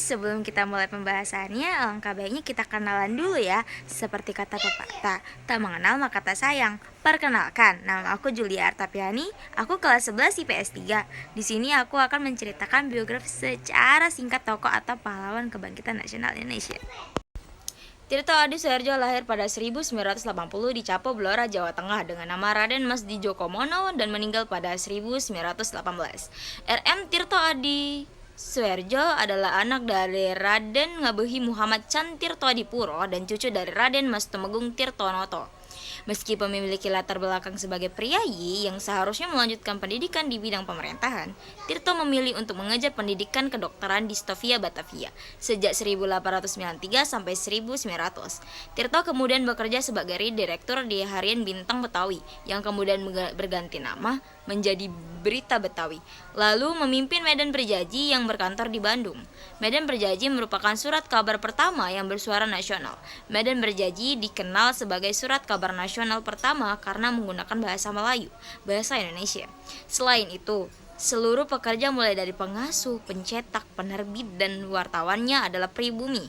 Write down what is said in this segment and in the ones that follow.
sebelum kita mulai pembahasannya, alangkah baiknya kita kenalan dulu ya. Seperti kata pepatah, tak mengenal maka tak sayang. Perkenalkan, nama aku Julia Artapiani, aku kelas 11 IPS 3. Di sini aku akan menceritakan biografi secara singkat tokoh atau pahlawan kebangkitan nasional Indonesia. Tirto Adi Soerjo lahir pada 1980 di Capo, Blora, Jawa Tengah dengan nama Raden Mas Di Djokomono dan meninggal pada 1918. RM Tirto Adi Soerjo adalah anak dari Raden Ngabehi Muhammad Can Tirto Adipuro dan cucu dari Raden Mas Tumenggung Tirto Noto. Meski memiliki latar belakang sebagai priayi yang seharusnya melanjutkan pendidikan di bidang pemerintahan, Tirto memilih untuk mengejar pendidikan kedokteran di Sofia, Batavia sejak 1893 sampai 1900. Tirto kemudian bekerja sebagai direktur di Harian Bintang Betawi yang kemudian berganti nama menjadi Berita Betawi, lalu memimpin Medan Berjanji yang berkantor di Bandung. Medan Berjanji merupakan surat kabar pertama yang bersuara nasional. Medan Berjanji dikenal sebagai surat kabar nasional pertama karena menggunakan bahasa Melayu, bahasa Indonesia. Selain itu, seluruh pekerja mulai dari pengasuh, pencetak, penerbit, dan wartawannya adalah pribumi.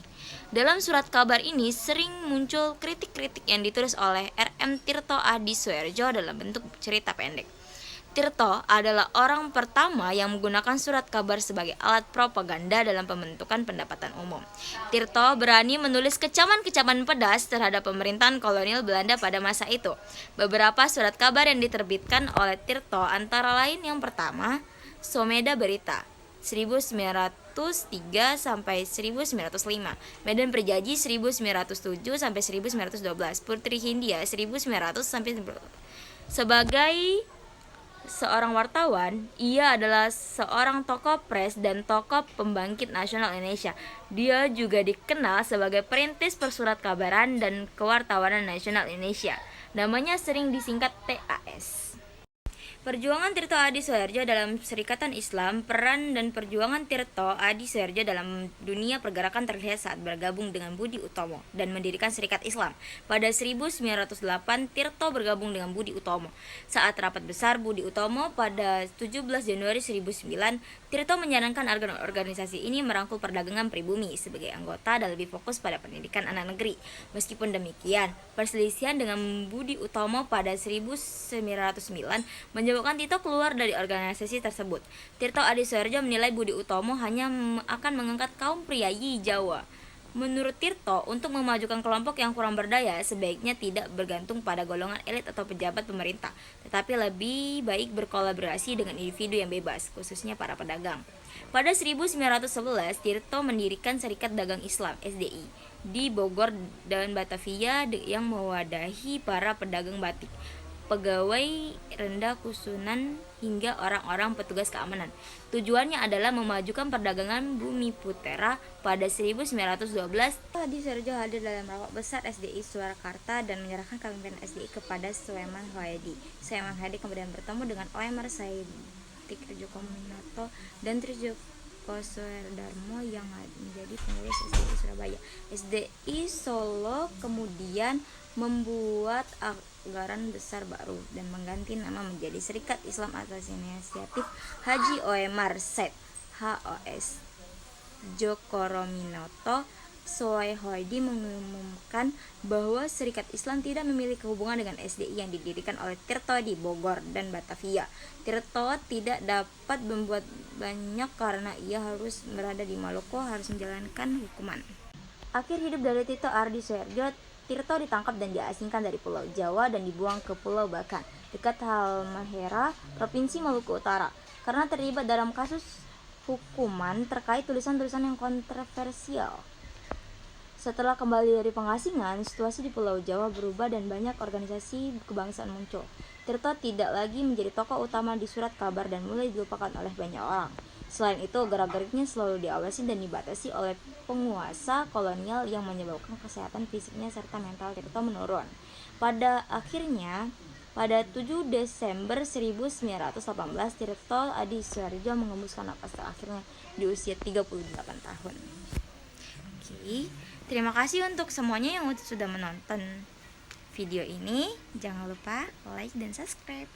Dalam surat kabar ini sering muncul kritik-kritik yang ditulis oleh RM Tirto Adi Soerjo dalam bentuk cerita pendek. Tirto adalah orang pertama yang menggunakan surat kabar sebagai alat propaganda dalam pembentukan pendapatan umum. Tirto berani menulis kecaman-kecaman pedas terhadap pemerintahan kolonial Belanda pada masa itu. Beberapa surat kabar yang diterbitkan oleh Tirto antara lain yang pertama, Someda Berita 1903 sampai 1905, Medan Berjanji 1907 sampai 1912, Putri Hindia 1900 sampai sebagai seorang wartawan, ia adalah seorang tokoh pres dan tokoh pembangkit nasional Indonesia. Dia juga dikenal sebagai perintis persurat kabaran dan kewartawanan nasional Indonesia. Namanya sering disingkat TAS. Perjuangan Tirto Adi Soerjo dalam Serikatan Islam. Peran dan perjuangan Tirto Adi Soerjo dalam dunia pergerakan terlihat saat bergabung dengan Budi Utomo dan mendirikan Serikat Islam. Pada 1908, Tirto bergabung dengan Budi Utomo. Saat rapat besar Budi Utomo pada 17 Januari 1909, Tirto menyarankan organisasi ini merangkul perdagangan pribumi sebagai anggota dan lebih fokus pada pendidikan anak negeri. Meskipun demikian, perselisihan dengan Budi Utomo pada 1909 menyebabkan Tirto keluar dari organisasi tersebut. Tirto Adi Soerjo menilai Budi Utomo hanya akan mengangkat kaum priayi Jawa. Menurut Tirto, untuk memajukan kelompok yang kurang berdaya, sebaiknya tidak bergantung pada golongan elit atau pejabat pemerintah, tetapi lebih baik berkolaborasi dengan individu yang bebas, khususnya para pedagang. Pada 1911, Tirto mendirikan Serikat Dagang Islam (SDI) di Bogor dan Batavia yang mewadahi para pedagang batik, pegawai rendah kusunan hingga orang-orang petugas keamanan. Tujuannya adalah memajukan perdagangan bumi putera. Pada 1912, Adi Soerjo hadir dalam rapat besar SDI Surakarta dan menyerahkan kepemimpinan SDI kepada Suleman Hoedi. Suleman Hoedi kemudian bertemu dengan Oemar Said Djokominato dan Trijoko Sudarmo yang menjadi pengurus SDI Surabaya. SDI Solo kemudian membuat anggaran besar baru dan mengganti nama menjadi Serikat Islam atas inisiatif Haji Oemar Said HOS Djokominato. Soe Hoedi mengumumkan bahwa Serikat Islam tidak memiliki hubungan dengan SDI yang didirikan oleh Tirto di Bogor dan Batavia. Tirto tidak dapat membuat banyak karena ia harus berada di Maluku, harus menjalankan hukuman. Akhir hidup dari Tirto Adi Soerjo, Tirto ditangkap dan diasingkan dari Pulau Jawa dan dibuang ke Pulau Bakan, dekat Halmahera, Provinsi Maluku Utara, karena terlibat dalam kasus hukuman terkait tulisan-tulisan yang kontroversial. Setelah kembali dari pengasingan, situasi di Pulau Jawa berubah dan banyak organisasi kebangsaan muncul. Tirto tidak lagi menjadi tokoh utama di surat kabar dan mulai dilupakan oleh banyak orang. Selain itu, gerak-geriknya selalu diawasi dan dibatasi oleh penguasa kolonial yang menyebabkan kesehatan fisiknya serta mental Tirto menurun. Pada 7 Desember 1918, Tirto Adi Soerjo mengembuskan napas terakhirnya di usia 38 tahun. Oke, terima kasih untuk semuanya yang sudah menonton video ini. Jangan lupa like dan subscribe.